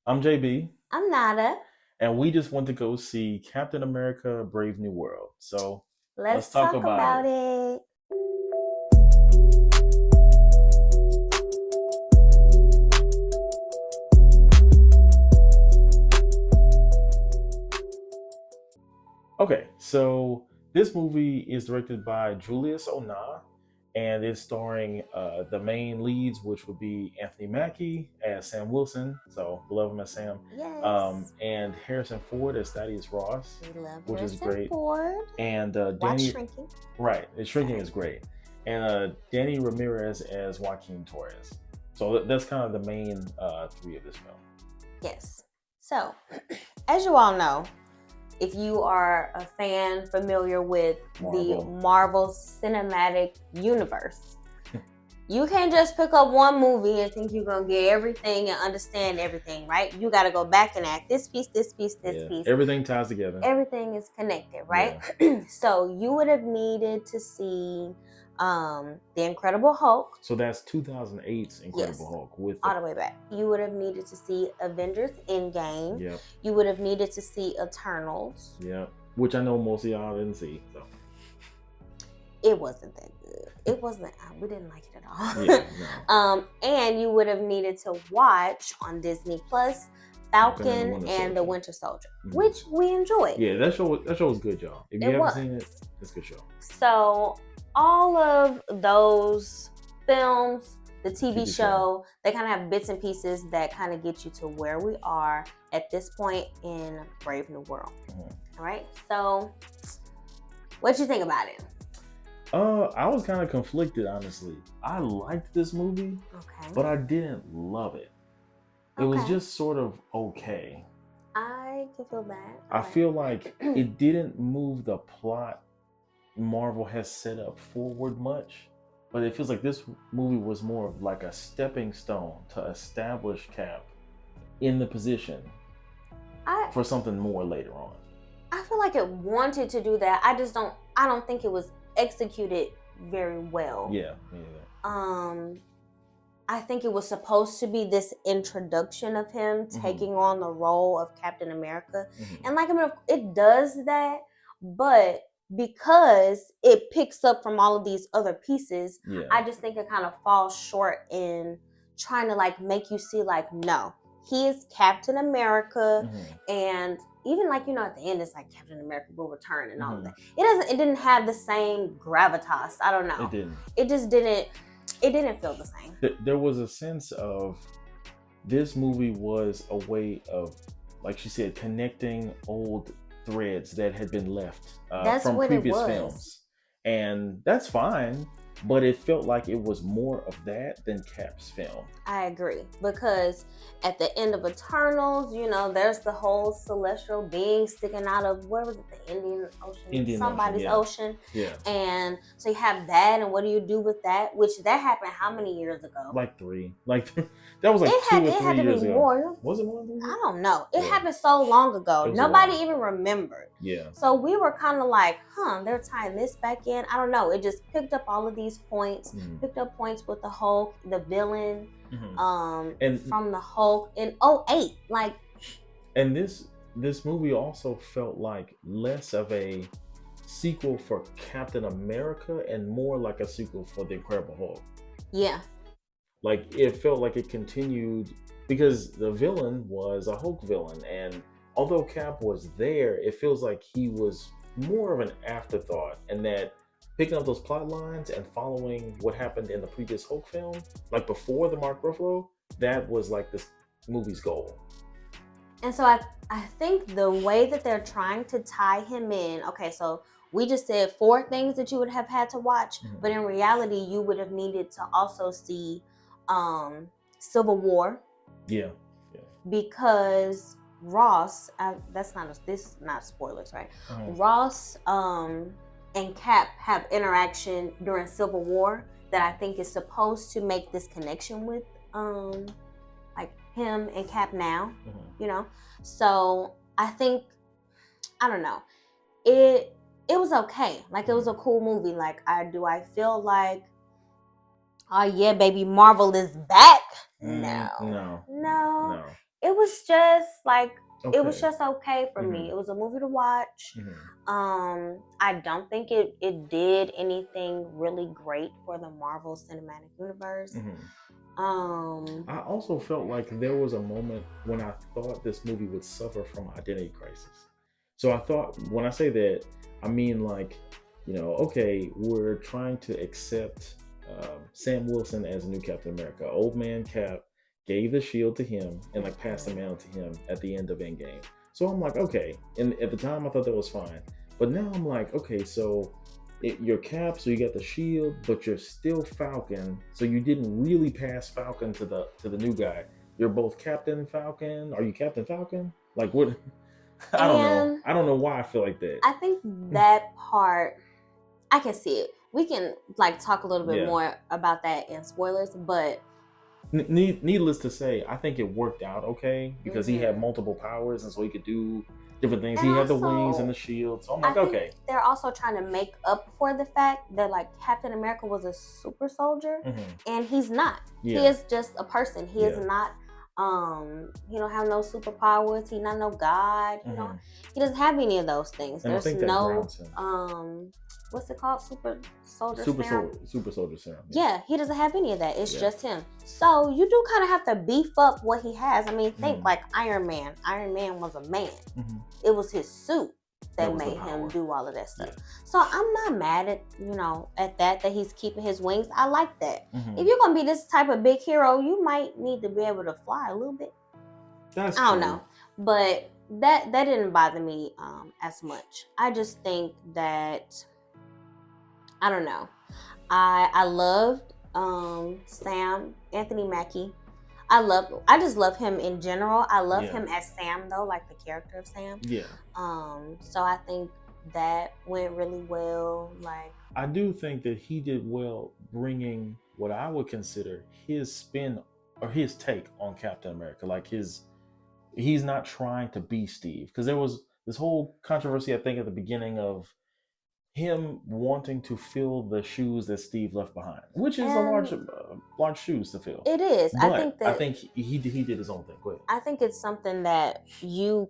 I'm JB, I'm Nada. and we just went to go see Captain America: Brave New World. So let's Let's talk talk about about it. it. Okay, so this movie is directed by Julius Onah, and it's starring the main leads, which would be Anthony Mackie as Sam Wilson, so we love him as Sam, Yes. and Harrison Ford as Thaddeus Ross, We love which is Harrison great, Ford. and Watch Danny. Shrinking. Right, and Shrinking Sorry. is great, and Danny Ramirez as Joaquin Torres. So that's kind of the main three of this film. Yes. So, as you all know, if you are a fan familiar with the Marvel. Marvel Cinematic Universe, you can't just pick up one movie and think you're going to get everything and understand everything, right? You got to go back and act this piece, this piece, this Yeah, piece. everything ties together. Everything is connected, right? So you would have needed to see The Incredible Hulk. So that's 2008's Incredible Yes. Hulk with All the way back. You would have needed to see Avengers Endgame. Yep. You would have needed to see Eternals. Yep. Which I know most of y'all didn't see. So it wasn't that good. It wasn't. We didn't like it at all. Yeah, no. And you would have needed to watch on Disney Plus Falcon and the Winter Soldier, which we enjoyed. Yeah, that show was good, y'all. If you haven't seen it, it's a good show. So all of those films, the TV show, they kind of have bits and pieces that kind of get you to where we are at this point in Brave New World. All right. So what you think about it? I was kind of conflicted, honestly. I liked this movie, but I didn't love it. It was just sort of okay. I can feel that. I feel like it didn't move the plot Marvel has set up forward much, but it feels like this movie was more of like a stepping stone to establish Cap in the position for something more later on. I feel like it wanted to do that. I don't think it was executed very well. Yeah. I think it was supposed to be this introduction of him taking on the role of Captain America. And like, I mean, it does that, but because it picks up from all of these other pieces, I just think it kind of falls short in trying to like make you see like, no, he is Captain America. And even like, you know, at the end it's like Captain America will return and all of that. It didn't have the same gravitas. I don't know. It didn't. It didn't feel the same. There was a sense of this movie was a way of, like she said, connecting old threads that had been left from previous films. And that's fine, but it felt like it was more of that than Cap's film. I agree, because at the end of Eternals, you know, there's the whole celestial being sticking out of, where was it, the Indian Ocean? Somebody's ocean. Yeah. And so you have that, and what do you do with that? Which that happened how many years ago? Like 3. That was like 2 or 3 years ago. More. Was it more than 3 years? I don't know. It happened so long ago. Nobody even remembered. Yeah. So we were kind of like, they're tying this back in. I don't know. It just picked up all of these points, picked up points with the Hulk, the villain, and from the Hulk in 2008. Like, and this movie also felt like less of a sequel for Captain America and more like a sequel for The Incredible Hulk. Yeah. Like, it felt like it continued because the villain was a Hulk villain, and although Cap was there, it feels like he was more of an afterthought, and that picking up those plot lines and following what happened in the previous Hulk film, like before the Mark Ruffalo, that was like this movie's goal. And so I think the way that they're trying to tie him in, okay, so we just said 4 things that you would have had to watch, but in reality, you would have needed to also see Civil War. Yeah. Because Ross, this is not spoilers, right? Ross and Cap have interaction during Civil War that I think is supposed to make this connection with like him and Cap now, you know? So I think, I don't know, it was okay. Like, it was a cool movie. Like, I feel like, oh yeah, baby, Marvel is back? No. it was just like Okay. it was just okay for me. It was a movie to watch. I don't think it did anything really great for the Marvel Cinematic Universe. I also felt like there was a moment when I thought this movie would suffer from identity crisis. So I thought, when I say that, I mean like, okay, we're trying to accept Sam Wilson as a new Captain America. Old man Cap gave the shield to him and like passed the mantle to him at the end of Endgame. So I'm like, okay. And at the time I thought that was fine. But now I'm like, okay, so you're Cap, so you got the shield, but you're still Falcon. So you didn't really pass Falcon to the new guy. You're both Captain Falcon. Are you Captain Falcon? Like what? I don't know. I don't know why I feel like that. I think that part, I can see it. We can like talk a little bit more about that in spoilers, but needless to say, I think it worked out okay because he had multiple powers, and so he could do different things. And he had the wings and the shield. So I'm like, okay. They're also trying to make up for the fact that like Captain America was a super soldier, and he's not. He is just a person. He is not. He don't have no superpowers. He's not no god. He doesn't have any of those things. And there's no what's it called? Super soldier serum. Yeah, he doesn't have any of that. It's just him. So you do kind of have to beef up what he has. I mean, think like Iron Man. Iron Man was a man. It was his suit that made him do all of that stuff. So I'm not mad at at that he's keeping his wings. I like that. If you're gonna be this type of big hero, you might need to be able to fly a little bit. I don't know, but that didn't bother me as much. I just think that I don't know. I loved Sam Anthony Mackie. I just love him in general. I love him as Sam though, like the character of Sam. Yeah. So I think that went really well. Like I do think that he did well bringing what I would consider his spin or his take on Captain America. Like he's not trying to be Steve, because there was this whole controversy I think at the beginning of him wanting to fill the shoes that Steve left behind, which is a large shoes to fill. It is. But I think he did his own thing. Go ahead. I think it's something that you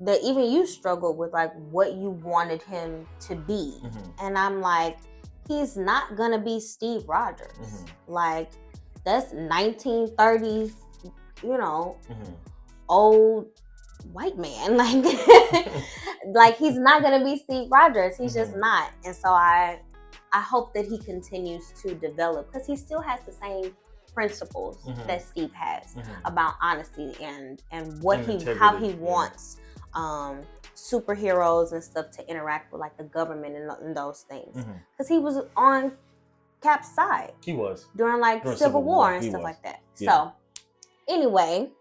that even you struggled with, like what you wanted him to be. And I'm like, he's not gonna be Steve Rogers. Like that's 1930s, old white man. Like he's not gonna be Steve Rogers. He's just not. And so I hope that he continues to develop, because he still has the same principles that Steve has about honesty and how he wants superheroes and stuff to interact with like the government and those things. Because he was on Cap's side. He was during Civil War and stuff like that. So anyway,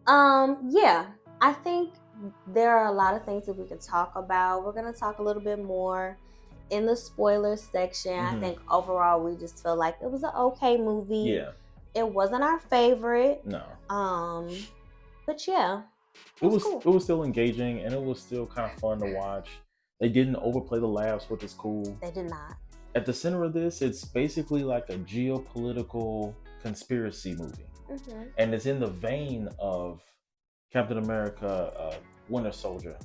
I think there are a lot of things that we can talk about. We're going to talk a little bit more in the spoiler section. I think overall we just feel like it was an okay movie. Yeah. It wasn't our favorite. No. But yeah. It was still engaging, and it was still kind of fun to watch. They didn't overplay the laughs, which is cool. They did not. At the center of this, it's basically like a geopolitical conspiracy movie. And it's in the vein of Captain America, Winter Soldier.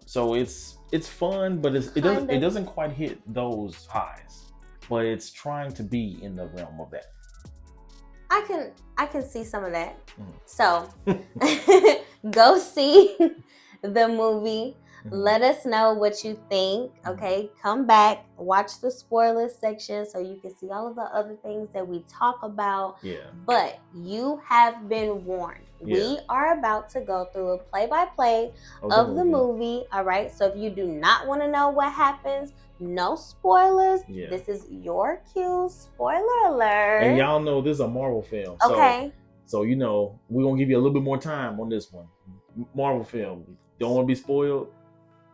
So it's fun, but it doesn't quite hit those highs. But it's trying to be in the realm of that. I can see some of that. So go see the movie. Let us know what you think. Okay, come back, watch the spoilers section so you can see all of the other things that we talk about. But you have been warned. We are about to go through a play-by-play of the movie. All right, so if you do not want to know what happens, no spoilers. This is your cue. Spoiler alert. And y'all know this is a Marvel film. Okay. So we're going to give you a little bit more time on this one. Marvel film. Don't want to be spoiled.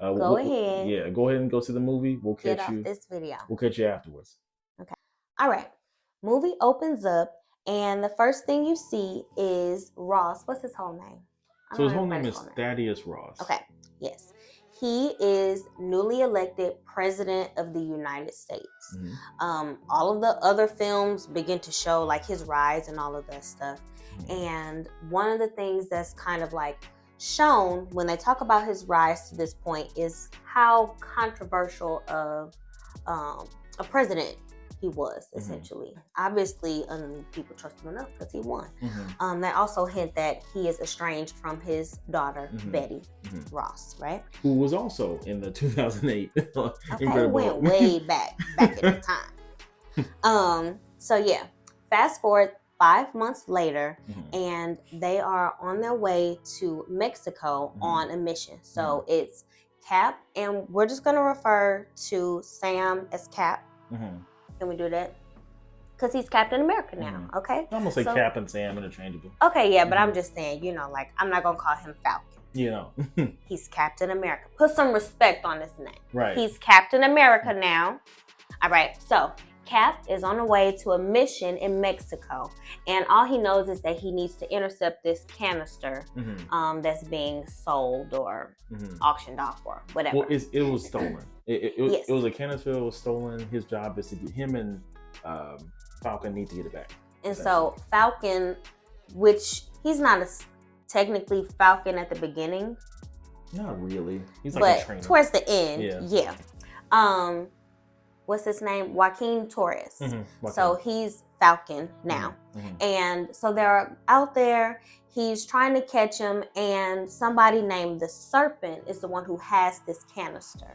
Go ahead. Yeah, go ahead and go see the movie. We'll catch Get you. Off this video. We'll catch you afterwards. Okay. All right. Movie opens up, and the first thing you see is Ross. What's his whole name? So his whole name is Thaddeus Ross. Okay. Yes. He is newly elected president of the United States. All of the other films begin to show like his rise and all of that stuff. And one of the things that's kind of like shown when they talk about his rise to this point is how controversial of a president he was, essentially. Obviously, people trust him enough because he won. They also hint that he is estranged from his daughter, Betty Ross, right? Who was also in the 2008 Okay, it went way back in the time. So yeah, fast forward 5 months later, and they are on their way to Mexico on a mission. So it's Cap, and we're just going to refer to Sam as Cap. Can we do that? Because he's Captain America now, okay? I'm going to say Cap and Sam interchangeable. Okay, yeah, but I'm just saying, like, I'm not going to call him Falcon. He's Captain America. Put some respect on his name. Right. He's Captain America now. All right, so Cap is on the way to a mission in Mexico, and all he knows is that he needs to intercept this canister that's being sold or auctioned off or whatever. Well, it was stolen. It was a canister that was stolen. His job is to get him and Falcon need to get it back. And so Falcon, which he's not technically Falcon at the beginning. Not really. He's like a trainer. Towards the end, yeah. What's his name? Joaquin Torres. So he's Falcon now. And so they're out there. He's trying to catch him, and somebody named the Serpent is the one who has this canister,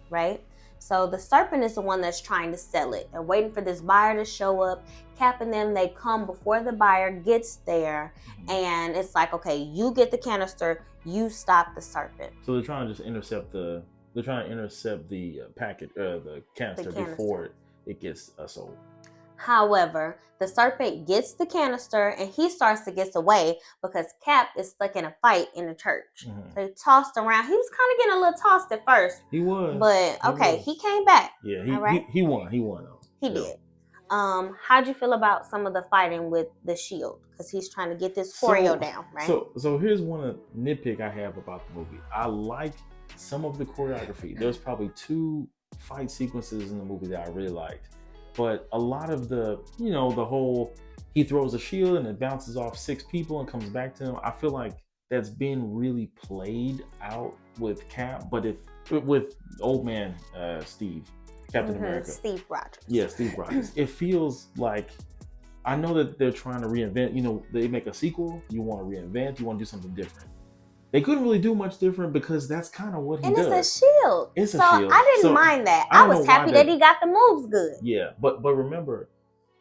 right? So the Serpent is the one that's trying to sell it. They're waiting for this buyer to show up. Cap and them, they come before the buyer gets there, and it's like, okay, you get the canister, you stop the Serpent. So they're trying to just intercept the packet, the canister before it gets sold. However, the Serpent gets the canister and he starts to get away because Cap is stuck in a fight in the church. So he tossed around. He was kind of getting a little tossed at first. He was. But he came back. Yeah, he won. He won though. He did. How'd you feel about some of the fighting with the shield? Because he's trying to get this choreo down, right? So here's one nitpick I have about the movie. I like some of the choreography. There's probably 2 fight sequences in the movie that I really liked. But a lot of the whole, he throws a shield and it bounces off 6 people and comes back to him. I feel like that's been really played out with Cap, but with old man Steve, Captain America. Steve Rogers. Yeah, Steve Rogers. It feels like, I know that they're trying to reinvent, they make a sequel, you want to reinvent, you want to do something different. They couldn't really do much different because that's kind of what he does. And it's a shield. It's a shield. I didn't mind that. I was happy that he got the moves good. Yeah, but remember,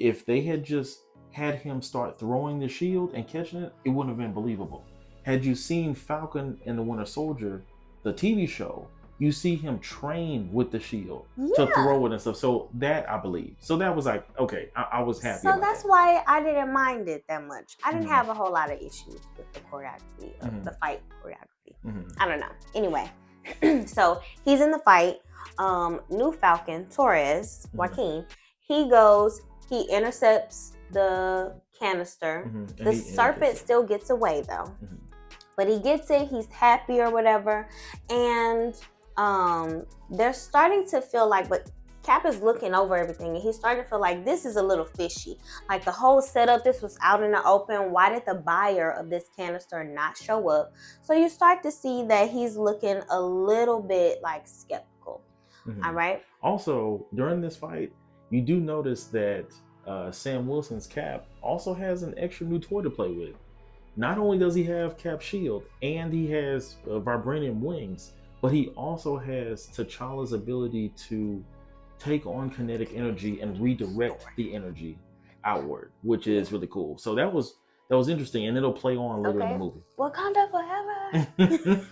if they had just had him start throwing the shield and catching it, it wouldn't have been believable. Had you seen Falcon and the Winter Soldier, the TV show, you see him train with the shield to throw it and stuff. So that I believe. So that was like, okay, I was happy. So that's why I didn't mind it that much. I didn't have a whole lot of issues with the choreography, of the fight choreography. I don't know. Anyway, so he's in the fight. New Falcon, Torres, Joaquin, he intercepts the canister. The Serpent still gets away though. But he gets it, he's happy or whatever. And they're starting to feel like, but Cap is looking over everything and he's starting to feel like this is a little fishy. Like the whole setup, this was out in the open. Why did the buyer of this canister not show up? So you start to see that he's looking a little bit like skeptical. All right. Also, during this fight, you do notice that Sam Wilson's Cap also has an extra new toy to play with. Not only does he have Cap's shield and he has vibranium wings, but he also has T'Challa's ability to take on kinetic energy and redirect the energy outward, which is really cool. So that was interesting, and it'll play on later in the movie. Wakanda forever.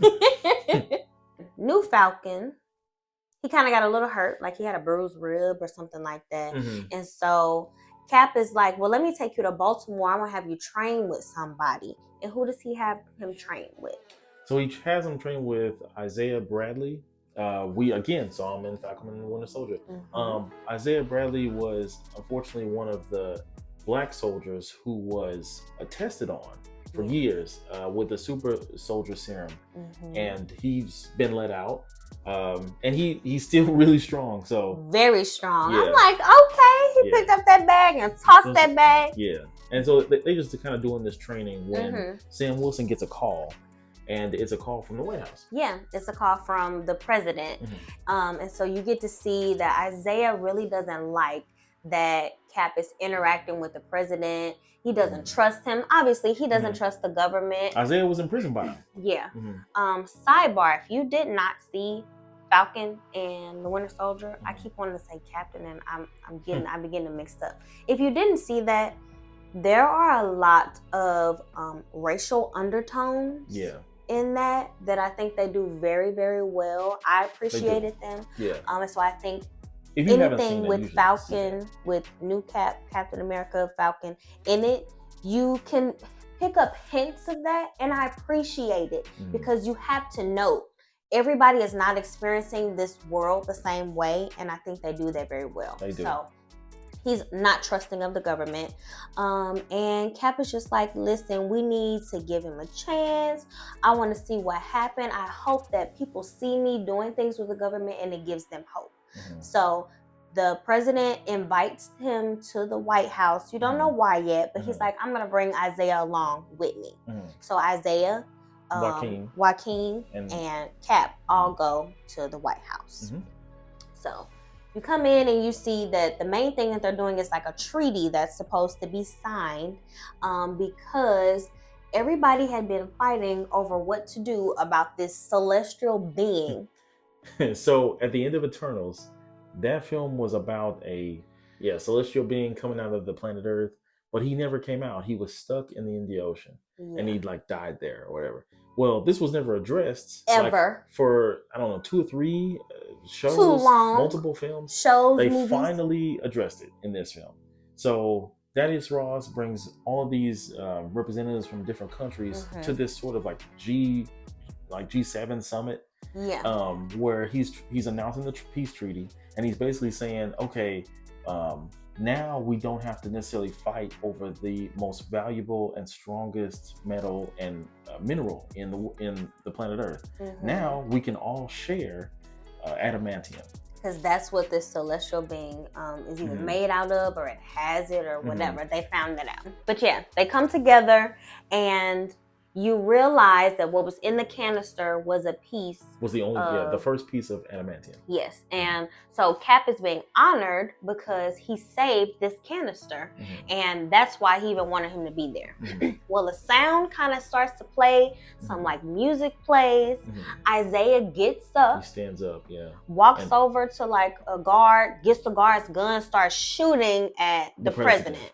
New Falcon, he kind of got a little hurt, like he had a bruised rib or something like that. And so Cap is like, well, let me take you to Baltimore. I'm gonna have you train with somebody. And who does he have him train with? So he has him train with Isaiah Bradley. We again saw him in Falcon and the Winter Soldier. Isaiah Bradley was unfortunately one of the black soldiers who was tested on for years with the super soldier serum, and he's been let out. And he's still really strong. So very strong. I'm like, okay, he picked up that bag and tossed that bag. Yeah. And so they just kind of doing this training when Sam Wilson gets a call, and it's a call from the White House. Yeah, it's a call from the president. And so you get to see that Isaiah really doesn't like that Cap is interacting with the president. He doesn't trust him. Obviously, he doesn't trust the government. Isaiah was in prison by now. Yeah. Sidebar, if you did not see Falcon and the Winter Soldier, I keep wanting to say Captain, and I'm beginning to mixed up. If you didn't see that, there are a lot of racial undertones in that I think they do very, very well. I appreciated them. And so I think anything with Falcon, with new Captain America, Falcon in it, you can pick up hints of that, and I appreciate it because you have to note everybody is not experiencing this world the same way, and I think they do that very well. They do. So he's not trusting of the government, and Cap is just like, listen, we need to give him a chance. I want to see what happened. I hope that people see me doing things with the government and it gives them hope. So the president invites him to the White House. You don't know why yet, but he's like, I'm going to bring Isaiah along with me. So Isaiah, Joaquin, and Cap all go to the White House. So you come in and you see that the main thing that they're doing is like a treaty that's supposed to be signed, because everybody had been fighting over what to do about this celestial being. So at the end of Eternals, that film was about a celestial being coming out of the planet Earth, but he never came out. He was stuck in the Indian Ocean, and he like died there or whatever. Well, this was never addressed ever for, I don't know, 2 or 3 shows, too long, multiple films, they movies. Finally addressed it in this film. So Thaddeus Ross brings all of these representatives from different countries to this sort of like G7 summit, where he's announcing the peace treaty, and he's basically saying, okay, now we don't have to necessarily fight over the most valuable and strongest metal and mineral in the planet Earth. Now we can all share adamantium. Because that's what this celestial being is either made out of, or it has it, or whatever. They found that out. But yeah, they come together, and you realize that what was in the canister was a piece. Was the only, the first piece of adamantium. Yes. And so Cap is being honored because he saved this canister. And that's why he even wanted him to be there. Well, the sound kind of starts to play. Some like music plays. Isaiah gets up. He stands up, walks over to like a guard, gets the guard's gun, starts shooting at the president.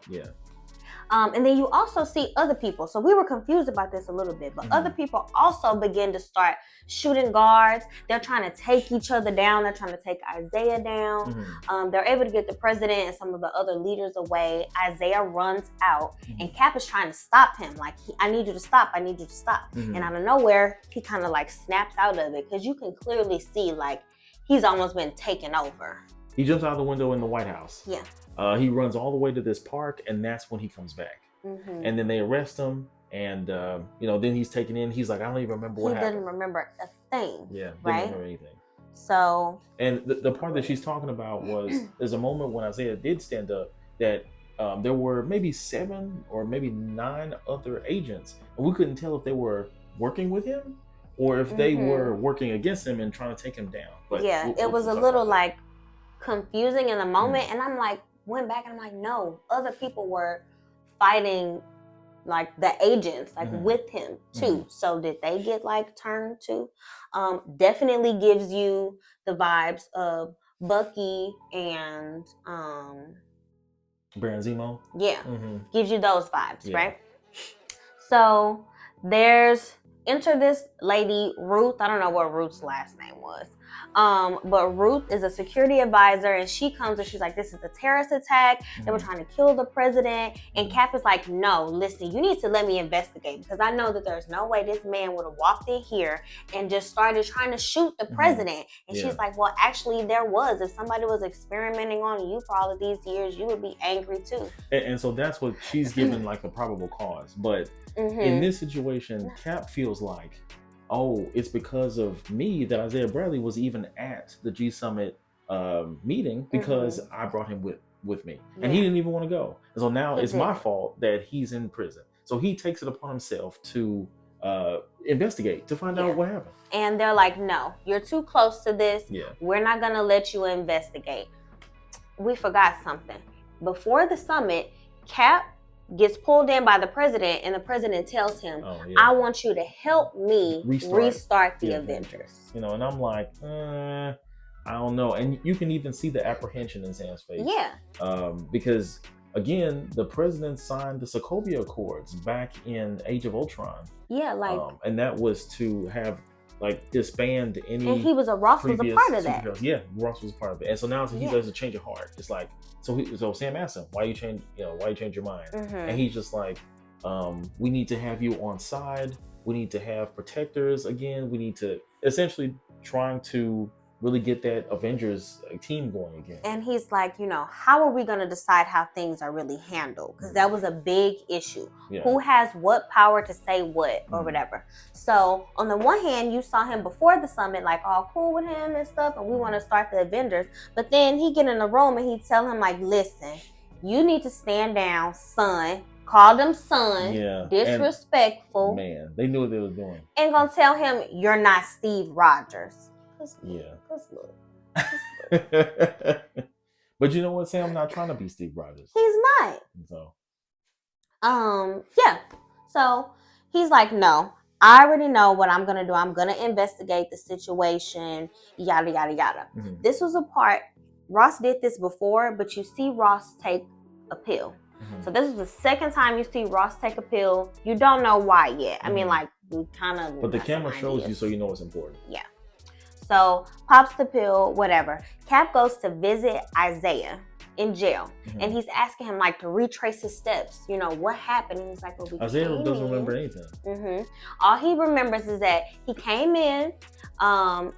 And then you also see other people. So we were confused about this a little bit, but other people also begin to start shooting guards. They're trying to take each other down. They're trying to take Isaiah down. They're able to get the president and some of the other leaders away. Isaiah runs out, and Cap is trying to stop him. Like, I need you to stop. I need you to stop. And out of nowhere, he kind of like snaps out of it, because you can clearly see like he's almost been taken over. He jumps out the window in the White House. He runs all the way to this park, and that's when he comes back. And then they arrest him, and then he's taken in. He's like, I don't even remember what happened. He doesn't remember a thing. Didn't right? remember anything. So, and the part that she's talking about was there's a moment when Isaiah did stand up that there were maybe 7 or maybe 9 other agents, and we couldn't tell if they were working with him or if they were working against him and trying to take him down. But it was a little like confusing in the moment, and I'm like, went back and I'm like, no, other people were fighting like the agents, like with him too. So did they get like turned too? Definitely gives you the vibes of Bucky and Baron Zemo. Gives you those vibes, right? So enter this lady, Ruth. I don't know what Ruth's last name was. But Ruth is a security advisor, and she comes and she's like, this is a terrorist attack. They were trying to kill the president. And Cap is like, no, listen, you need to let me investigate, because I know that there's no way this man would have walked in here and just started trying to shoot the president. And she's like, well, actually there was. If somebody was experimenting on you for all of these years, you would be angry too. And so that's what she's given like a probable cause. But in this situation, Cap feels like, oh, it's because of me that Isaiah Bradley was even at the G Summit meeting, because I brought him with with me. And he didn't even want to go. And so now it's my fault that he's in prison. So he takes it upon himself to investigate, to find out what happened. And they're like, no, you're too close to this. We're not going to let you investigate. We forgot something. Before the summit, Cap gets pulled in by the president, and the president tells him, I want you to help me restart the Avengers. You know, and I'm like, I don't know. And you can even see the apprehension in Sam's face. Because, again, the president signed the Sokovia Accords back in Age of Ultron. And that was to have, like, disband any. And Ross was a part of that. Yeah, Ross was a part of it. And so now he does a change of heart. It's like, so Sam asked him, why you change your mind? And he's just like, we need to have you on side. We need to have protectors again. We need to essentially trying to really get that Avengers team going again. And he's like, how are we going to decide how things are really handled? Because that was a big issue. Who has what power to say what or whatever. So on the one hand, you saw him before the summit, like all cool with him and stuff, and we want to start the Avengers. But then he get in the room and he tell him like, listen, you need to stand down, son. Called him son, disrespectful. And, man, they knew what they were doing. And gonna tell him you're not Steve Rogers. Look. But you know what, Sam? I'm not trying to be Steve Rogers. He's not. So he's like, no, I already know what I'm gonna do. I'm gonna investigate the situation. Yada yada yada. This was a part. Ross did this before, but you see Ross take a pill. So this is the second time you see Ross take a pill. You don't know why yet. I mean, like, we kind of. But the camera shows you, so you know it's important. So pops the pill, whatever. Cap goes to visit Isaiah in jail, and he's asking him like to retrace his steps. What happened? And he's like, well, Isaiah doesn't remember anything. All he remembers is that he came in.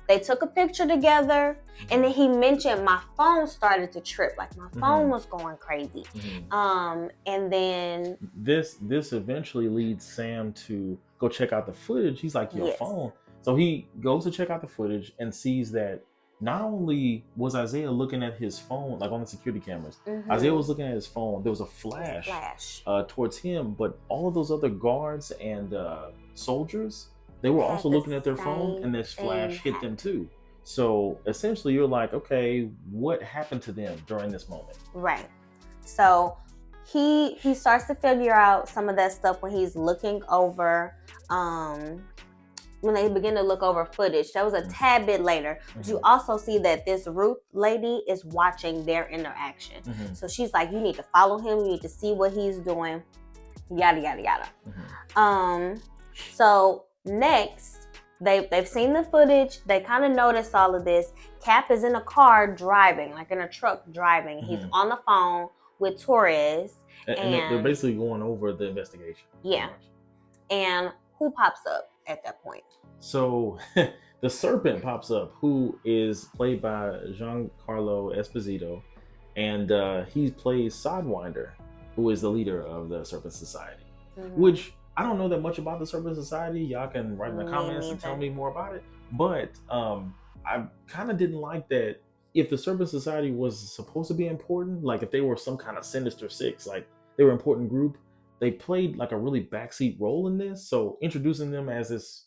They took a picture together, and then he mentioned my phone started to trip, like my phone was going crazy. And then this eventually leads Sam to go check out the footage. He's like, your phone. So he goes to check out the footage and sees that not only was Isaiah looking at his phone, like on the security cameras, Isaiah was looking at his phone. There was a flash. Towards him, but all of those other guards and soldiers, they were also looking at their phone, and this flash hit them too. So essentially, you're like, okay, what happened to them during this moment? Right. So he starts to figure out some of that stuff when he's looking over. When they begin to look over footage, that was a tad bit later. But you also see that this Ruth lady is watching their interaction. So she's like, you need to follow him. You need to see what he's doing. Yada yada yada. So next, they've seen the footage. They kind of notice all of this. Cap is in a car driving, like in a truck driving. He's on the phone with Torres. And they're basically going over the investigation. And who pops up at that point? So the Serpent pops up, who is played by Giancarlo Esposito, and he plays Sidewinder, who is the leader of the Serpent Society. Which I don't know that much about the Serpent Society. Y'all can write in the comments and tell me more about it. But I kind of didn't like that. If the Serpent Society was supposed to be important, like if they were some kind of Sinister Six, like they were an important group, they played like a really backseat role in this. So introducing them as this,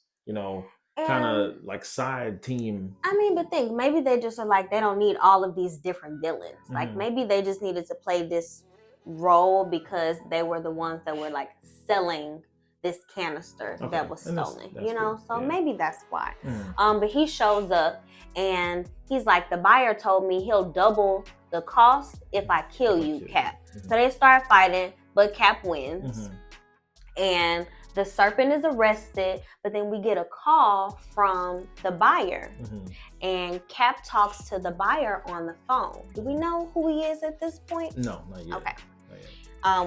kind of like side team. I mean, but think maybe they just are like, they don't need all of these different villains. Like maybe they just needed to play this role because they were the ones that were like selling this canister that was stolen, that's so maybe that's why. But he shows up and he's like, the buyer told me he'll double the cost if I kill you, Cap. So they start fighting, but Cap wins. And the Serpent is arrested, but then we get a call from the buyer. And Cap talks to the buyer on the phone. Do we know who he is at this point? No, not yet. Okay.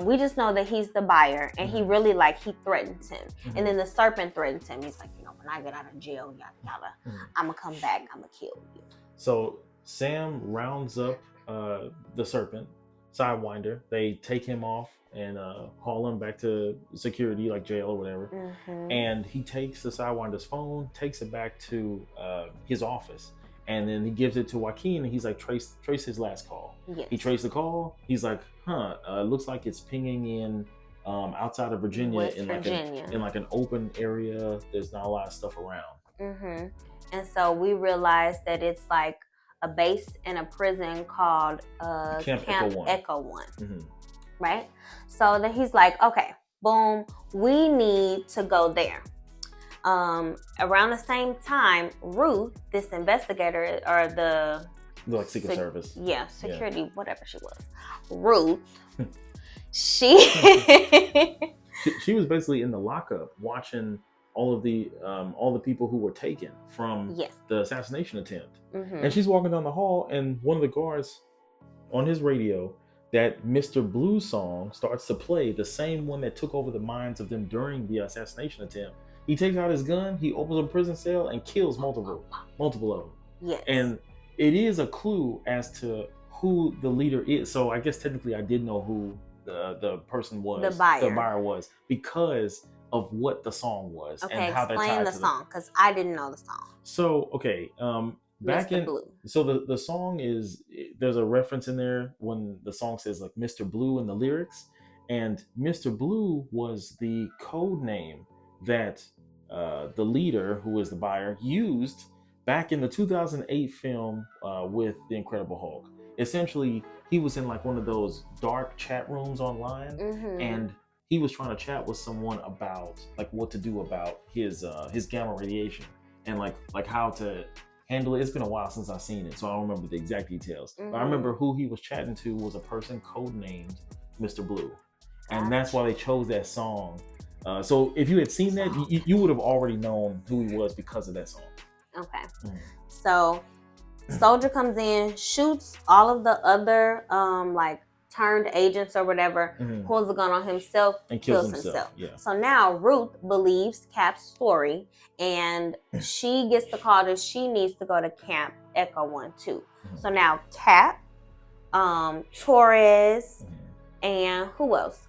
We just know that he's the buyer, and he really he threatens him. And then the Serpent threatens him. He's like, when I get out of jail, yada yada, I'm gonna come back, I'm gonna kill you. So Sam rounds up the Serpent, Sidewinder. They take him off and haul him back to security, like jail or whatever. And he takes the Sidewinder's phone, takes it back to his office, and then he gives it to Joaquin, and he's like, trace his last call. Yes. He traced the call. He's like, looks like it's pinging in outside of Virginia, West in Virginia. like an open area. There's not a lot of stuff around. Mm-hmm. And so we realized that it's like a base in a prison called Camp Echo One. Mm-hmm. Right? So then he's like, okay, boom, we need to go there. Around the same time, Ruth, this investigator, or the Secret Service. Yeah, security, whatever she was. Ruth, she was basically in the lockup watching all the people who were taken from the assassination attempt. Mm-hmm. And she's walking down the hall, and one of the guards on his radio, that Mr. Blue song starts to play, the same one that took over the minds of them during the assassination attempt. He takes out his gun, he opens a prison cell and kills multiple of them. Yes. And it is a clue as to who the leader is. So I guess technically I did know who the person was. The buyer was, because of what the song was. Okay, and how they're tied explain the song, because I didn't know the song. So, okay, back Mr. in Blue. So the song is, there's a reference in there when the song says like Mr. Blue in the lyrics, and Mr. Blue was the code name that the leader, who is the buyer, used back in the 2008 film with the Incredible Hulk. Essentially, he was in like one of those dark chat rooms online, and he was trying to chat with someone about like what to do about his gamma radiation and like how to handle it. It's been a while since I've seen it, so I don't remember the exact details. But I remember who he was chatting to was a person codenamed Mr. Blue, and that's why they chose that song. So if you had seen that, you would have already known who he was because of that song. Okay. So soldier comes in, shoots all of the other like turned agents or whatever, pulls the gun on himself, and kills himself. Yeah. So now Ruth believes Cap's story, and she gets the call that she needs to go to Camp Echo 1 too. So now Cap, Torres, and who else?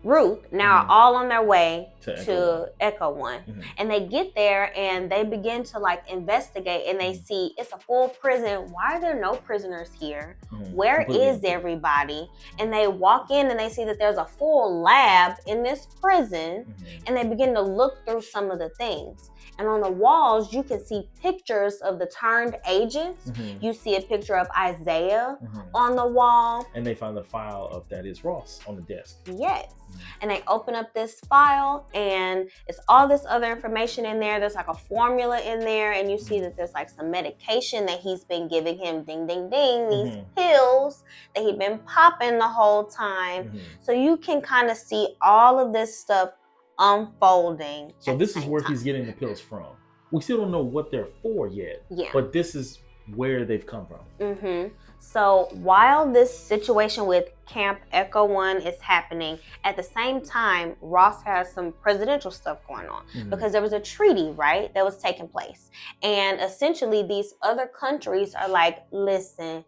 Ruth now are all on their way to Echo 1. And they get there and they begin to like investigate, and they see it's a full prison. Why are there no prisoners here? Where is everybody? And they walk in and they see that there's a full lab in this prison, and they begin to look through some of the things. And on the walls, you can see pictures of the turned agents. You see a picture of Isaiah on the wall. And they find the file of that is Ross on the desk. Yes. And they open up this file, and it's all this other information in there. There's like a formula in there, and you see that there's like some medication that he's been giving him, ding, ding, ding, these pills that he'd been popping the whole time. So you can kind of see all of this stuff unfolding. So this is where he's getting the pills from. We still don't know what they're for yet. Yeah. But this is where they've come from. So while this situation with Camp Echo 1 is happening, at the same time, Ross has some presidential stuff going on because there was a treaty, right, that was taking place. And essentially these other countries are like, listen,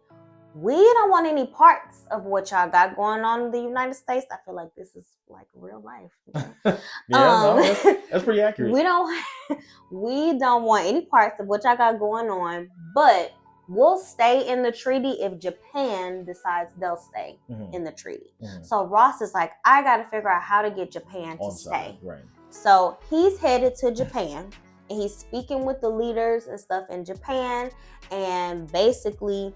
we don't want any parts of what y'all got going on in the United States. I feel like this is like real life. That's pretty accurate. We don't want any parts of what y'all got going on, but we'll stay in the treaty if Japan decides they'll stay in the treaty. So Ross is like, I got to figure out how to get Japan to stay. Right. So he's headed to Japan, and he's speaking with the leaders and stuff in Japan. And basically,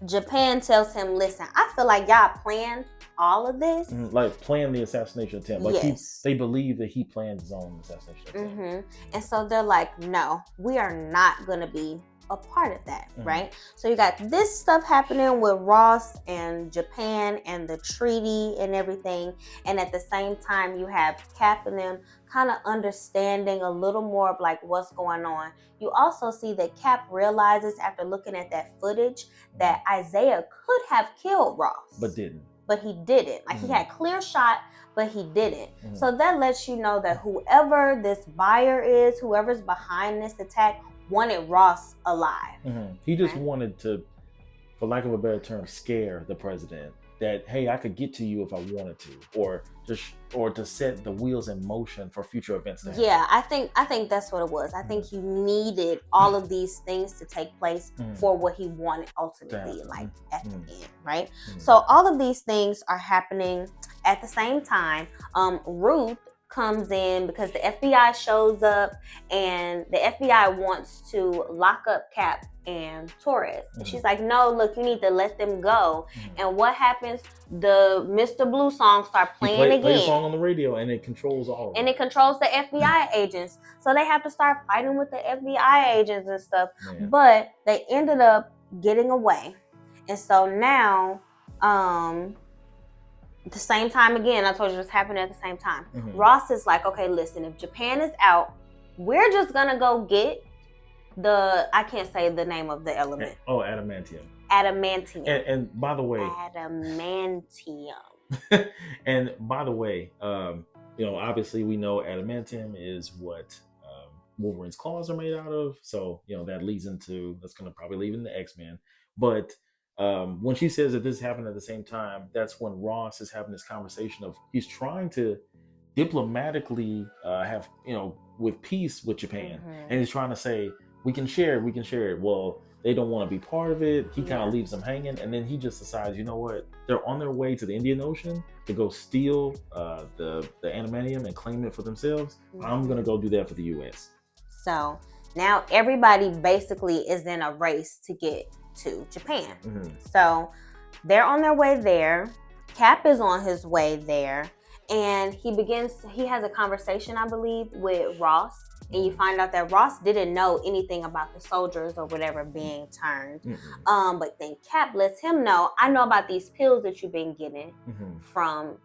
Japan tells him, listen, I feel like y'all planned all of this. Like planned the assassination attempt. Like they believe that he planned his own assassination attempt. And so they're like, no, we are not going to be a part of that, right? So you got this stuff happening with Ross and Japan and the treaty and everything, and at the same time you have Cap and them kind of understanding a little more of like what's going on. You also see that Cap realizes after looking at that footage that Isaiah could have killed Ross, but he didn't. Like he had clear shot, but he didn't. So that lets you know that whoever this buyer is, whoever's behind this attack, wanted Ross alive. He just wanted to, for lack of a better term, scare the president that, hey, I could get to you if I wanted to, or to set the wheels in motion for future events to happen. Yeah, I think that's what it was. I think he needed all of these things to take place for what he wanted ultimately, like at the end, right? So all of these things are happening at the same time. Ruth comes in because the FBI shows up, and the FBI wants to lock up Cap and Torres. And she's like, no, look, you need to let them go. And what happens? The Mr. Blue song start playing again. Play a song on the radio, and it controls all of it. And it controls the FBI agents. So they have to start fighting with the FBI agents and stuff. Yeah. But they ended up getting away. And so now, at the same time again, I told you this happened at the same time. Ross is like, okay, listen, if Japan is out, we're just gonna go get I can't say the name of the element. Oh, adamantium. Adamantium. And by the way, adamantium. And by the way, obviously we know adamantium is what Wolverine's claws are made out of. So, that leads into, that's going to probably lead into X-Men. But when she says that this happened at the same time, that's when Ross is having this conversation of, he's trying to diplomatically have, with peace with Japan. And he's trying to say, we can share it. Well, they don't want to be part of it. He kind of leaves them hanging. And then he just decides, you know what? They're on their way to the Indian Ocean to go steal the adamantium and claim it for themselves. I'm going to go do that for the U.S. So now everybody basically is in a race to get to Japan. So they're on their way there. Cap is on his way there. And he has a conversation, I believe, with Ross. And you find out that Ross didn't know anything about the soldiers or whatever being turned. But then Cap lets him know, I know about these pills that you've been getting from,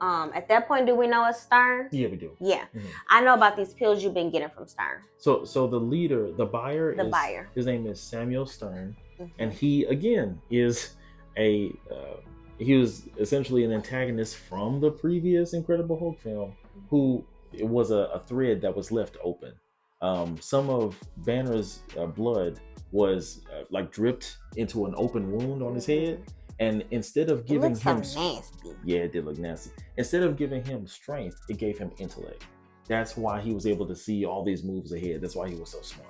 at that point, do we know it's Stern? Yeah, we do. Yeah. I know about these pills you've been getting from Stern. So the leader, the buyer, his name is Samuel Stern. And he, again, is he was essentially an antagonist from the previous Incredible Hulk film, who it was a thread that was left open. Some of Banner's blood was dripped into an open wound on his head, and instead of giving him nasty. Yeah, it did look nasty. Instead of giving him strength, it gave him intellect. That's why he was able to see all these moves ahead. That's why he was so smart.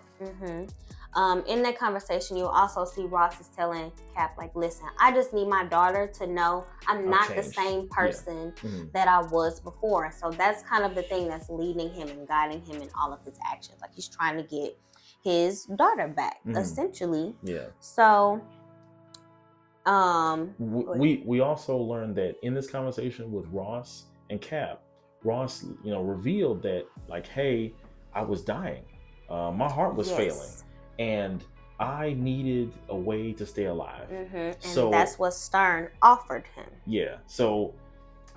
In that conversation, you'll also see Ross is telling Cap, like, listen, I just need my daughter to know I'm not the same person that I was before. So that's kind of the thing that's leading him and guiding him in all of his actions. Like, he's trying to get his daughter back, essentially. Yeah. So, we also learned that in this conversation with Ross and Cap, Ross, revealed that, like, hey, I was dying. My heart was failing. And I needed a way to stay alive. And so that's what Stern offered him. Yeah. So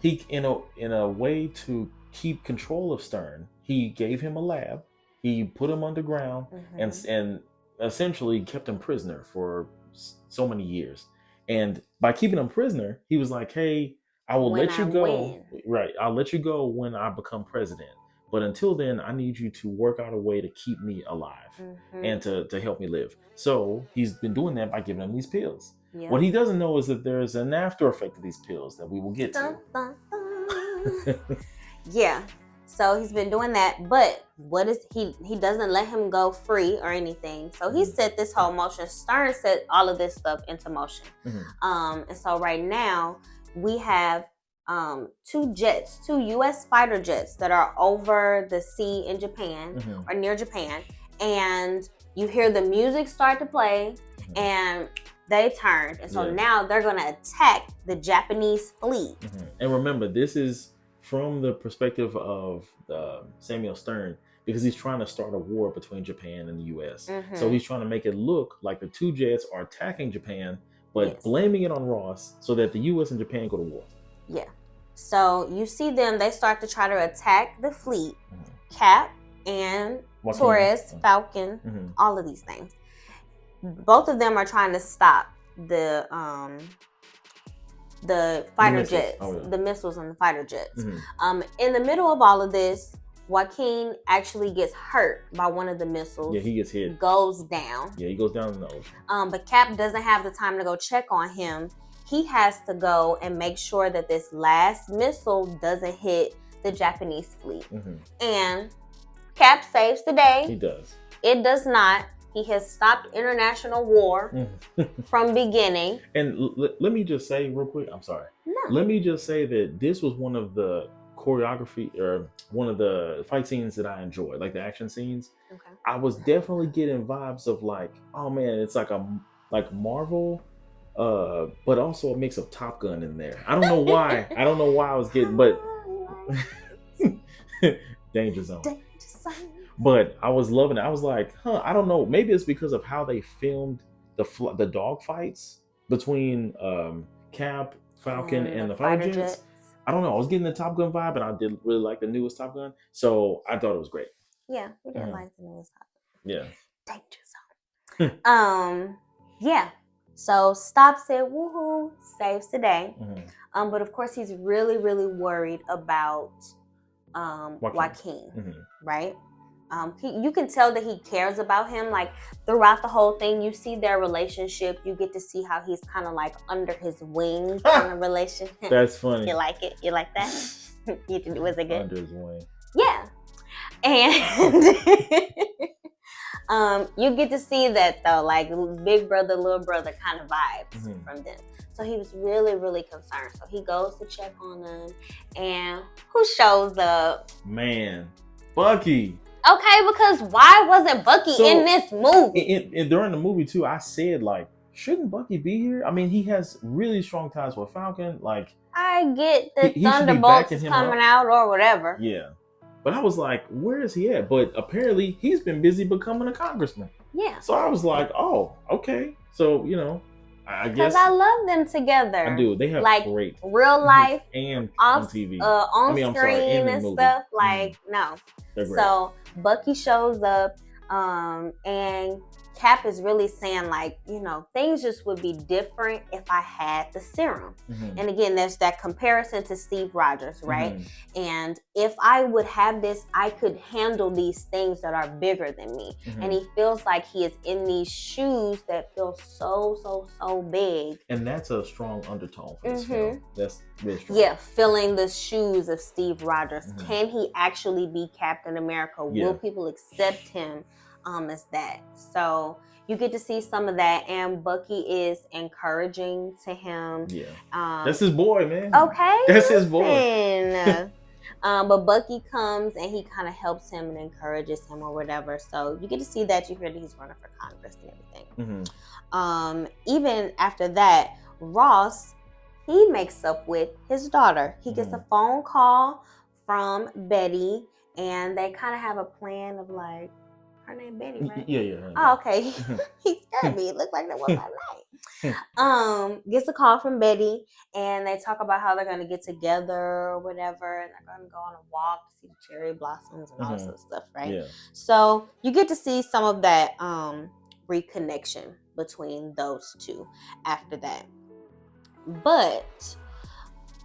he, in a way to keep control of Stern, he gave him a lab. He put him underground and essentially kept him prisoner for so many years. And by keeping him prisoner, he was like, hey, I will let you go. Right. I'll let you go when I become president. But until then, I need you to work out a way to keep me alive and to help me live. So he's been doing that by giving him these pills. Yep. What he doesn't know is that there's an after effect of these pills that we will get to. Yeah. So he's been doing that. But what is he doesn't let him go free or anything. So he set this whole motion. Stern set all of this stuff into motion. And so right now we have two U.S. fighter jets that are over the sea in Japan or near Japan, and you hear the music start to play, and they turned, and so now they're going to attack the Japanese fleet. And remember, this is from the perspective of Samuel Stern, because he's trying to start a war between Japan and the U.S. So he's trying to make it look like the two jets are attacking Japan, but blaming it on Ross so that the U.S. and Japan go to war. Yeah. So you see them, they start to try to attack the fleet, Cap and Joaquin. Torres, Falcon, all of these things. Both of them are trying to stop the fighter jets, the missiles and the fighter jets. In the middle of all of this, Joaquin actually gets hurt by one of the missiles. Yeah, he gets hit. Goes down. Yeah, he goes down in the ocean. But Cap doesn't have the time to go check on him. he has to go and make sure that this last missile doesn't hit the Japanese fleet. And Cap saves the day. He does. It does not. He has stopped international war from beginning. And let me just say real quick, I'm sorry. No. Let me just say that this was one of the choreography or one of the fight scenes that I enjoyed, like the action scenes. Okay. I was definitely getting vibes of like, oh man, it's like Marvel, but also a mix of Top Gun in there. I don't know why. I don't know why I was getting, but Danger Zone. But I was loving it. I was like, I don't know. Maybe it's because of how they filmed the dog fights between Cap, Falcon, and the fighter jets. I don't know. I was getting the Top Gun vibe, and I did really like the newest Top Gun. So I thought it was great. Yeah, we did like the newest Top Gun. Yeah. Danger Zone. Yeah. So stops it, woohoo, saves the day. But of course, he's really, really worried about Joaquin, right? You can tell that he cares about him. Like throughout the whole thing, you see their relationship. You get to see how he's kind of like under his wing kind of relationship. That's funny. You like it? You like that? Was it good? Under his wing. Yeah. And you get to see that though, like big brother, little brother kind of vibes from them. So he was really, really concerned. So he goes to check on them, and who shows up? Man, Bucky. Okay, because why wasn't Bucky in this movie? During the movie too, I said like, shouldn't Bucky be here? I mean, he has really strong ties with Falcon. Like, I get the Thunderbolts is coming out or whatever. Yeah, but I was like, where is he at? But apparently, he's been busy becoming a congressman. Yeah. So I was like, oh, okay. So I guess because I love them together. I do. They have like great real life and on TV, on screen and stuff. Like no. So Bucky shows up, and Cap is really saying like, things just would be different if I had the serum. And again, there's that comparison to Steve Rogers, right? And if I would have this, I could handle these things that are bigger than me. And he feels like he is in these shoes that feel so big. And that's a strong undertone for this film. That's really strong. Yeah, filling the shoes of Steve Rogers. Can he actually be Captain America? Will people accept him as that? So you get to see some of that, and Bucky is encouraging to him. Yeah, that's his boy, man. Okay, that's his boy. But Bucky comes and he kind of helps him and encourages him or whatever. So you get to see that. You hear that he's running for Congress and everything. Even after that, Ross, he makes up with his daughter. He gets a phone call from Betty, and they kind of have a plan of like, her name Betty, right? Yeah. Oh, okay. He scared me. It looked like that was my night. Gets a call from Betty, and they talk about how they're going to get together or whatever, and they're going to go on a walk to see the cherry blossoms and all this other stuff, right? Yeah. So you get to see some of that reconnection between those two after that. But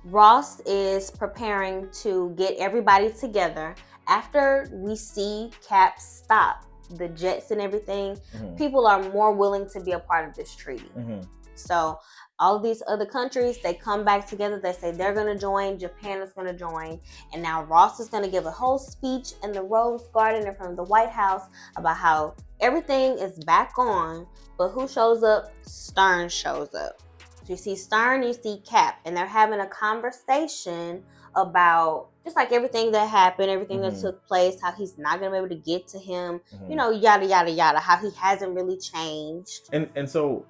Ross is preparing to get everybody together. After we see Cap stop the jets and everything, people are more willing to be a part of this treaty. So all of these other countries, they come back together. They say they're going to join. Japan is going to join. And now Ross is going to give a whole speech in the Rose Garden in front of the White House about how everything is back on. But who shows up? Stern shows up. So you see Stern, you see Cap, and they're having a conversation about just like everything that happened, everything that took place, how he's not going to be able to get to him, yada, yada, yada, how he hasn't really changed. And so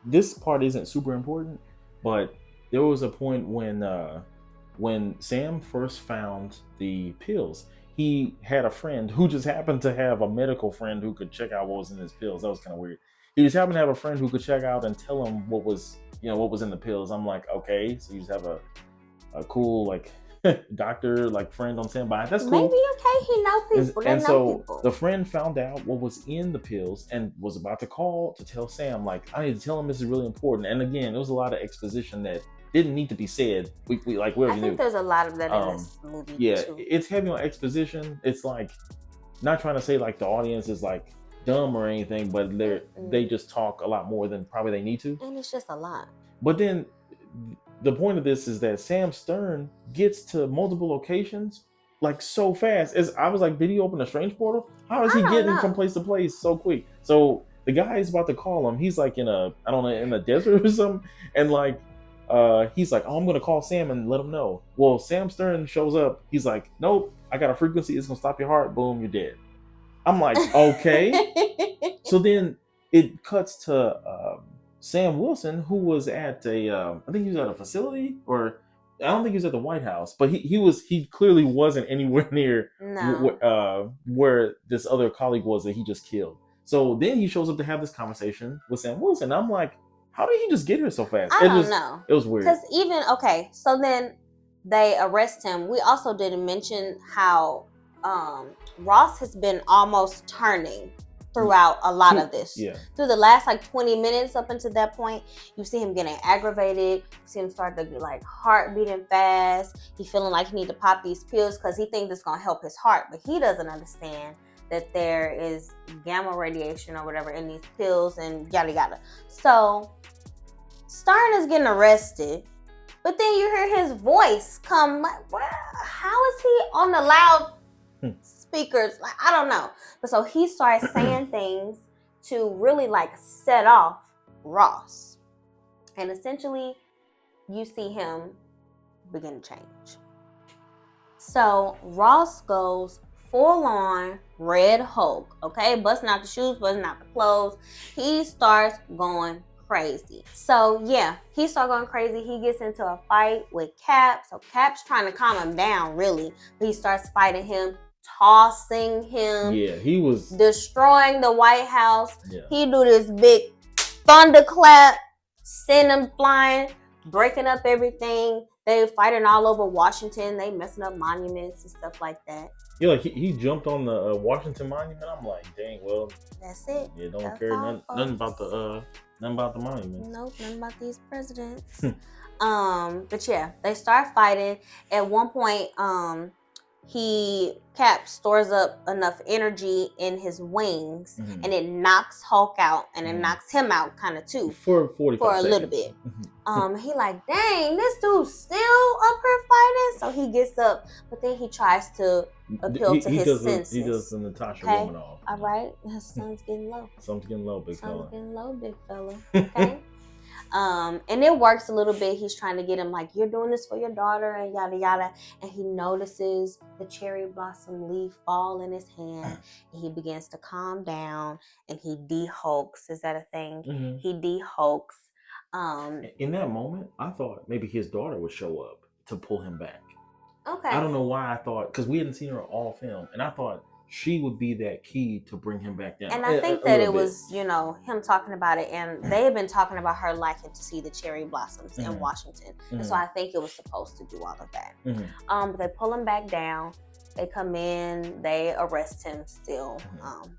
this part isn't super important, but there was a point when Sam first found the pills, he had a friend who just happened to have a medical friend who could check out what was in his pills. That was kind of weird. He just happened to have a friend who could check out and tell him what was in the pills. I'm like, okay, so you just have a cool like doctor like friend on standby. That's cool. Maybe okay, he knows people. And so the friend found out what was in the pills and was about to call to tell Sam like, I need to tell him this is really important. And again, there was a lot of exposition that didn't need to be said. We already knew. There's a lot of that in this movie. Yeah, too. It's heavy on exposition. It's like not trying to say like the audience is like dumb or anything, but they just talk a lot more than probably they need to. And it's just a lot. But then the point of this is that Sam Stern gets to multiple locations like so fast. As I was like, did he open a strange portal? How is he I don't getting from know. place to place so quick? So the guy is about to call him. He's like in a, I don't know, in the desert or something, and like he's like, oh, I'm gonna call Sam and let him know. Well, Sam Stern shows up. He's like, nope, I got a frequency. It's gonna stop your heart. Boom, you're dead. I'm like, okay. So then it cuts to Sam Wilson, who was at a, I think he was at a facility, or I don't think he was at the White House, but he clearly wasn't anywhere near No. where this other colleague was that he just killed. So then he shows up to have this conversation with Sam Wilson. I'm like, how did he just get here so fast? I don't know. It was weird. Because even, okay, so then they arrest him. We also didn't mention how Ross has been almost turning throughout a lot of this. Yeah. Through the last like 20 minutes up until that point, you see him getting aggravated. You see him start to like heart beating fast. He feeling like he need to pop these pills because he thinks it's going to help his heart. But he doesn't understand that there is gamma radiation or whatever in these pills and yada yada. So Stern is getting arrested. But then you hear his voice come like, well, how is he on the loud speakers? Like, I don't know. But so he starts saying things to really like set off Ross. And essentially you see him begin to change. So Ross goes full on Red Hulk, okay? Busting out the shoes, busting out the clothes. He starts going crazy. So yeah, he starts going crazy. He gets into a fight with Cap. So Cap's trying to calm him down, really. But he starts fighting him, tossing him. Yeah, he was destroying the White House. Yeah. He do this big thunderclap, send him flying, breaking up everything. They fighting all over Washington. They messing up monuments and stuff like that. Yeah, like he jumped on the Washington Monument. I'm like, dang, well, that's it. Yeah, don't care nothing about the monument. Nope, nothing about these presidents. But yeah, they start fighting. At one point, Cap stores up enough energy in his wings, and it knocks Hulk out, and it knocks him out kind of too for 45 for a seconds. little bit. He like, dang, this dude's still up here fighting. So he gets up, but then he tries to appeal to his senses. He does the Natasha Romanoff. All right, his sun's getting low. Sun's getting low, big fella. Sun's getting low, big fella. Okay. And it works a little bit. He's trying to get him like, you're doing this for your daughter and yada yada. And he notices the cherry blossom leaf fall in his hand, and he begins to calm down, and he de-hulks. Is that a thing? Mm-hmm. He de-hulks. In that moment, I thought maybe his daughter would show up to pull him back. Okay. I don't know why I thought, because we hadn't seen her all film, and I thought she would be that key to bring him back down. And I think that it was, him talking about it, and they had been talking about her liking to see the cherry blossoms in Washington. And so I think it was supposed to do all of that. But they pull him back down. They come in, they arrest him still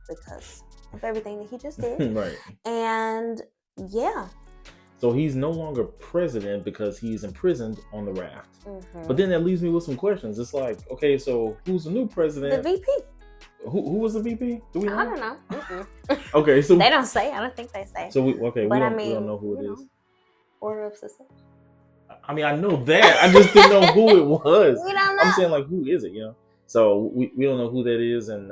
because of everything that he just did. Right. And yeah. So he's no longer president because he's imprisoned on the raft. But then that leaves me with some questions. It's like, okay, so who's the new president? The VP. Who was the VP? Do we know? I don't know. Okay, so they don't say. I don't think they say. So we don't know who it is. Order of succession. I mean, I know that. I just didn't know who it was. We don't know. I'm saying, like, who is it? So we don't know who that is, and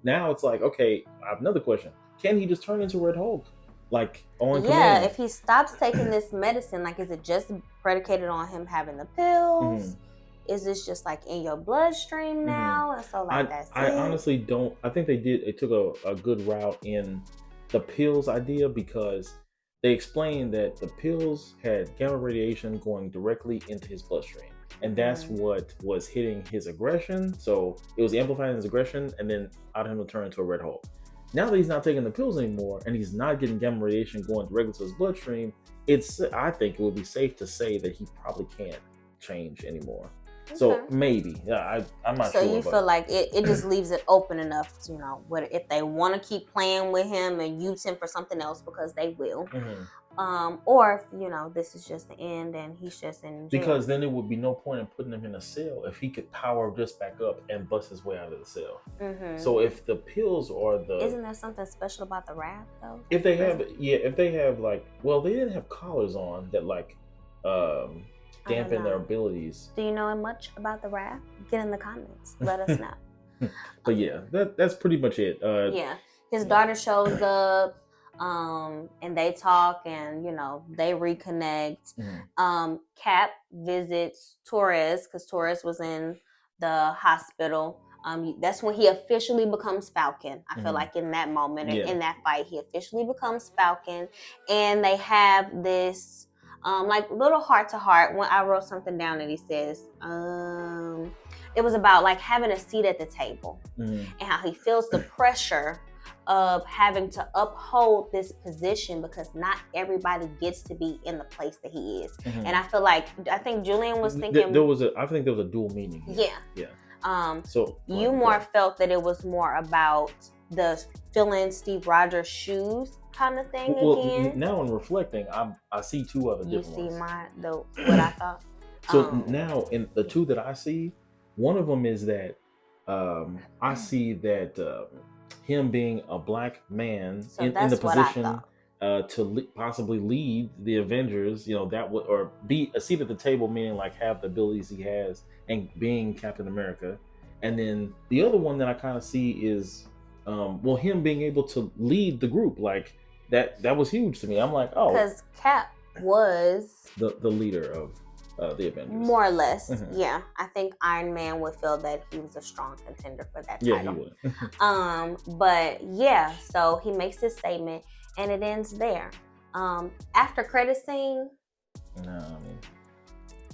now it's like, okay, I have another question. Can he just turn into Red Hulk? Like on command? If he stops taking this medicine, like, is it just predicated on him having the pills? Is this just like in your bloodstream now? And so like I honestly don't. I think they took a good route in the pills idea, because they explained that the pills had gamma radiation going directly into his bloodstream. And that's what was hitting his aggression. So it was amplifying his aggression, and then allowed him to turn into a Red Hulk. Now that he's not taking the pills anymore, and he's not getting gamma radiation going directly to his bloodstream, I think it would be safe to say that he probably can't change anymore. Okay. So maybe, I'm not sure. So you feel like it just leaves it open enough to, if they want to keep playing with him and use him for something else, because they will. Or if, this is just the end and he's just in jail. Because then there would be no point in putting him in a cell if he could power just back up and bust his way out of the cell. So if the pills are Isn't there something special about the raft though? If they have like, well, they didn't have collars on that like dampen their abilities. Do you know much about the raft? Get in the comments. Let us know. But yeah, that's pretty much it. Yeah, his daughter shows up, and they talk, and they reconnect. Cap visits Torres because Torres was in the hospital. That's when he officially becomes Falcon. I feel like in that moment, in that fight, he officially becomes Falcon, and they have this like little heart to heart. When I wrote something down, and he says, it was about like having a seat at the table, and how he feels the pressure of having to uphold this position because not everybody gets to be in the place that he is. And I think Julian was thinking I think there was a dual meaning here. So you more felt that it was more about the filling Steve Rogers' shoes kind of thing again. Now in reflecting, I see two other different ones. You see what I thought. So now in the two that I see, one of them is that I see that him being a black man in the position to possibly lead the Avengers, that would, or be a seat at the table, meaning like have the abilities he has and being Captain America. And then the other one that I kind of see is, him being able to lead the group. Like that was huge to me. I'm like, oh, because Cap was the leader of the Avengers, more or less. Yeah, I think Iron Man would feel that he was a strong contender for that title. Yeah, he would. But yeah, so he makes his statement, and it ends there. After credit scene,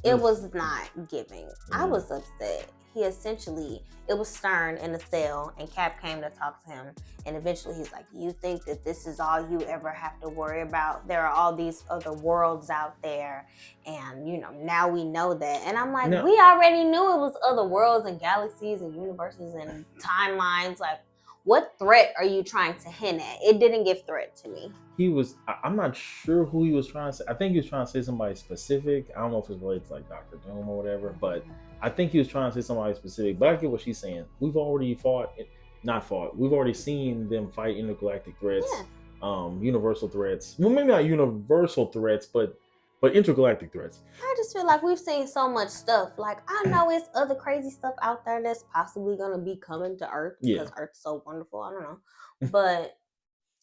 it was not giving. I was upset. It was Stern in the cell, and Cap came to talk to him, and eventually he's like, you think that this is all you ever have to worry about? There are all these other worlds out there, and now we know that. And I'm like, we already knew it was other worlds and galaxies and universes and timelines. Like, what threat are you trying to hint at? It didn't give threat to me. I'm not sure who he was trying to say. I think he was trying to say somebody specific. I don't know if it's related to like Dr. Doom or whatever, but I think he was trying to say somebody specific. But I get what she's saying. We've already we've already seen them fight intergalactic threats, universal threats. Well, maybe not universal threats, but intergalactic threats. I just feel like we've seen so much stuff. Like, I know it's other crazy stuff out there that's possibly going to be coming to Earth because Earth's so wonderful. I don't know. But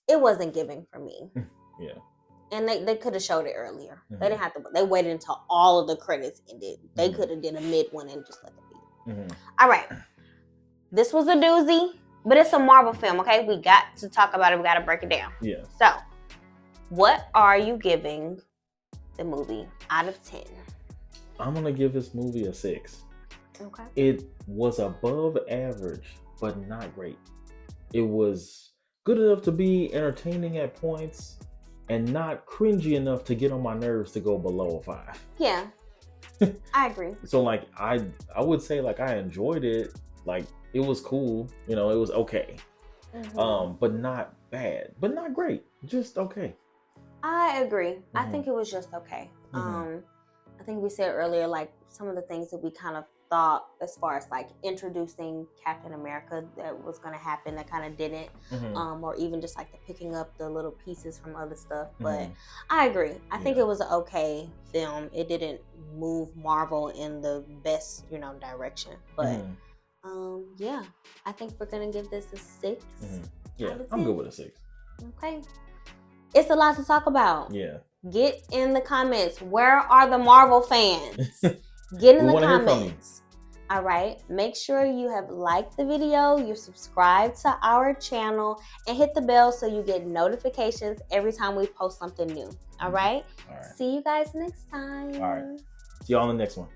it wasn't giving for me. Yeah. And they could have showed it earlier. They didn't have to. They waited until all of the credits ended. They could have did a mid one and just let it be. All right. This was a doozy, but it's a Marvel film, okay? We got to talk about it. We got to break it down. Yeah. So, what are you giving the movie out of 10? I'm gonna give this movie a 6. Okay. It was above average, but not great. It was good enough to be entertaining at points and not cringy enough to get on my nerves to go below a 5. Yeah. I agree. So like I would say like I enjoyed it. Like it was cool, it was okay. But not bad, but not great. Just okay. I agree. I think it was just okay. I think we said earlier, like some of the things that we kind of thought as far as like introducing Captain America that was going to happen that kind of didn't, or even just like the picking up the little pieces from other stuff. But I agree. I think it was an okay film. It didn't move Marvel in the best, direction. But yeah, I think we're going to give this a 6. Yeah, I'm good with a 6. Okay. It's a lot to talk about. Yeah. Get in the comments. Where are the Marvel fans? Get in the comments. All right. Make sure you have liked the video, you subscribe to our channel, and hit the bell so you get notifications every time we post something new. All right. See you guys next time. All right. See y'all on the next one.